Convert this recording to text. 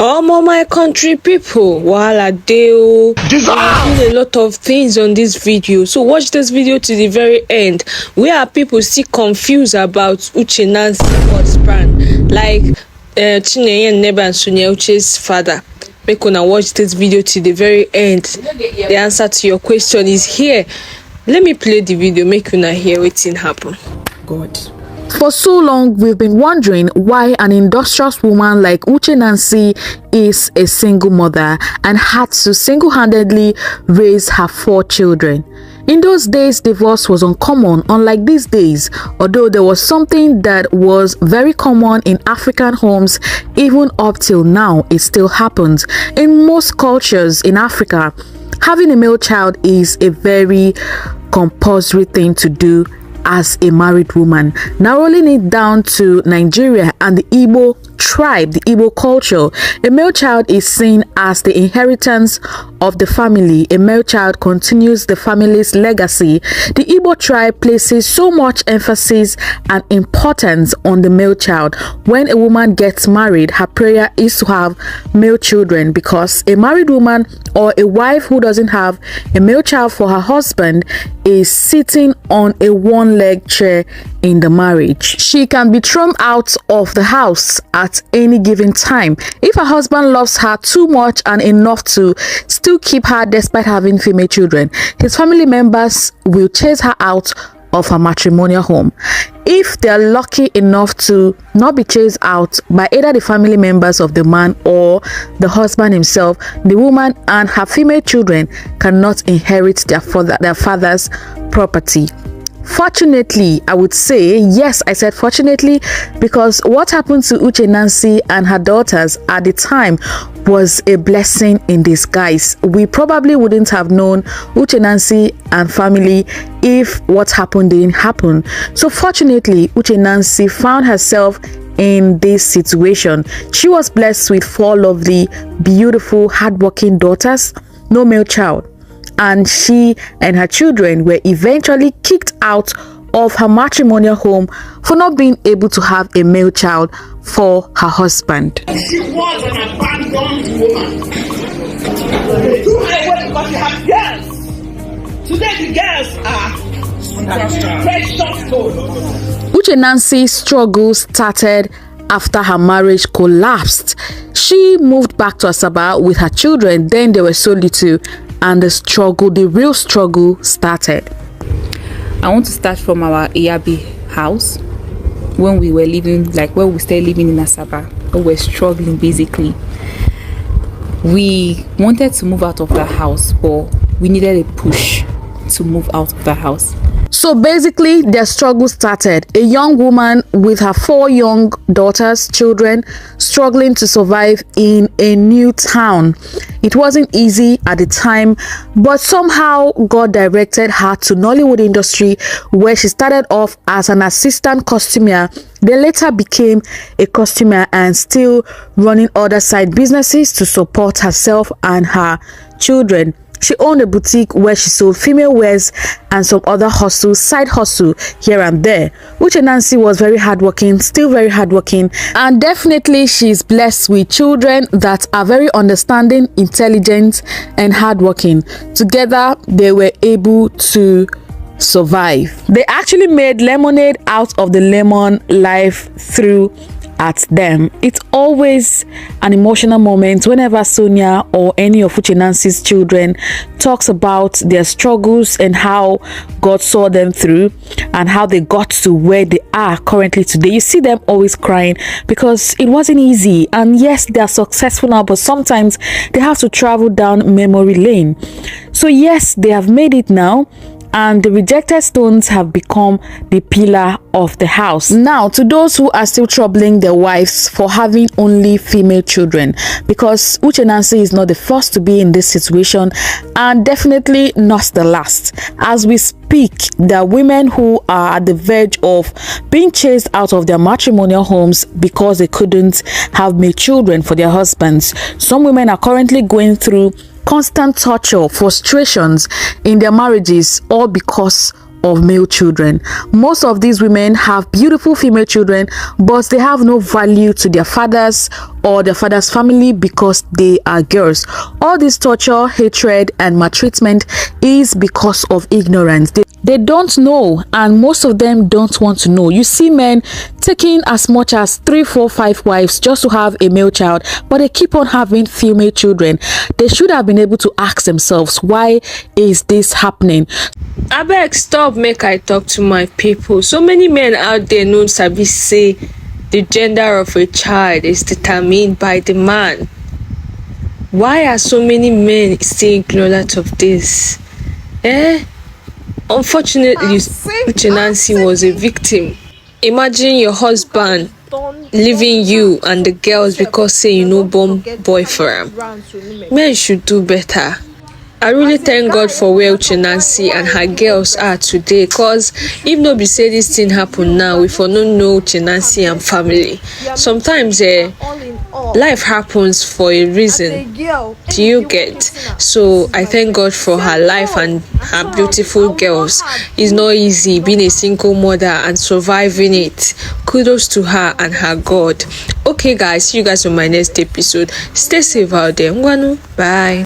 My country people, wahala dey o. We did a lot of things on this video, so watch this video to the very end. Where are people still confused about Uche Nancy husband, like Chinenye and Neba and Sonia Uche's father? Make una watch this video to the very end. The answer to your question is here. Let me play the video, make una hear wetin happen. God. For so long, we've been wondering why an industrious woman like Uche Nancy is a single mother and had to single-handedly raise her 4 children. In those days, divorce was uncommon, unlike these days, although there was something that was very common in African homes. Even up till now, it still happens. In most cultures in Africa, having a male child is a very compulsory thing to do as a married woman. Now rolling it down to Nigeria and the Igbo tribe, the Igbo culture, a male child is seen as the inheritance of the family. A male child continues the family's legacy. The Igbo tribe places so much emphasis and importance on the male child. When a woman gets married, her prayer is to have male children, because a married woman or a wife who doesn't have a male child for her husband is sitting on a one-leg chair in the marriage. She can be thrown out of the house at any given time. If her husband loves her too much and enough to still keep her despite having female children, his family members will chase her out of her matrimonial home. If they are lucky enough to not be chased out by either the family members of the man or the husband himself, the woman and her female children cannot inherit their father's property. Fortunately, I would say, yes, I said fortunately, because what happened to Uche Nancy and her daughters at the time was a blessing in disguise. We probably wouldn't have known Uche Nancy and family if what happened didn't happen. So fortunately, Uche Nancy found herself in this situation. She was blessed with 4 lovely, beautiful, hardworking daughters, no male child. And she and her children were eventually kicked out of her matrimonial home for not being able to have a male child for her husband. She was an abandoned woman. Today the girls are precious gold. Uche Nancy's struggle started after her marriage collapsed. She moved back to Asaba with her children. Then they were so little, and the real struggle started. I want to start from our Iyabi house when we were living, when we started living in Asaba. We were struggling basically. We wanted to move out of the house, but we needed a push to move out of the house. So basically, their struggle started. A young woman with her 4 young daughters, children, struggling to survive in a new town. It wasn't easy at the time, but somehow God directed her to Nollywood industry, where she started off as an assistant costumier. Then later became a costumier and still running other side businesses to support herself and her children. She owned a boutique where she sold female wears and some other side hustle here and there. Uche Nancy was very hardworking, still very hardworking, and definitely she's blessed with children that are very understanding, intelligent, and hardworking. Together, they were able to survive. They actually made lemonade out of the lemon life threw at them. It's always an emotional moment whenever Sonia or any of Uche Nancy's children talks about their struggles and how God saw them through and how they got to where they are currently today. You see them always crying because it wasn't easy, and yes, they are successful now, but sometimes they have to travel down memory lane. So yes, they have made it now, and the rejected stones have become the pillar of the house. Now, to those who are still troubling their wives for having only female children, because Uche Nancy is not the first to be in this situation and definitely not the last. As we speak, there are women who are at the verge of being chased out of their matrimonial homes because they couldn't have male children for their husbands. Some women are currently going through constant torture, frustrations in their marriages, all because of male children. Most of these women have beautiful female children, but they have no value to their fathers or their father's family because they are girls. All this torture, hatred, and maltreatment is because of ignorance. They don't know, and most of them don't want to know. You see men taking as much as 3, 4, 5 wives just to have a male child, but they keep on having female children. They should have been able to ask themselves, why is this happening? Abeg stop make I talk to my people. So many men out there no sabi say the gender of a child is determined by the man. Why are so many men still ignorant of this? Unfortunately, I-Uche Nancy was a victim. Imagine your husband leaving you and the girls because say you no born boy for him. Men should do better. I really thank God for where I-Uche Nancy and her girls are today, cause if no be say this thing happen now, we for no know I-Uche Nancy and family. Sometimes life happens for a reason. Do you get? So I thank God for her life and her beautiful girls. It's not easy being a single mother and surviving it. Kudos to her and her God. Okay guys, see you guys on my next episode. Stay safe out there. Bye.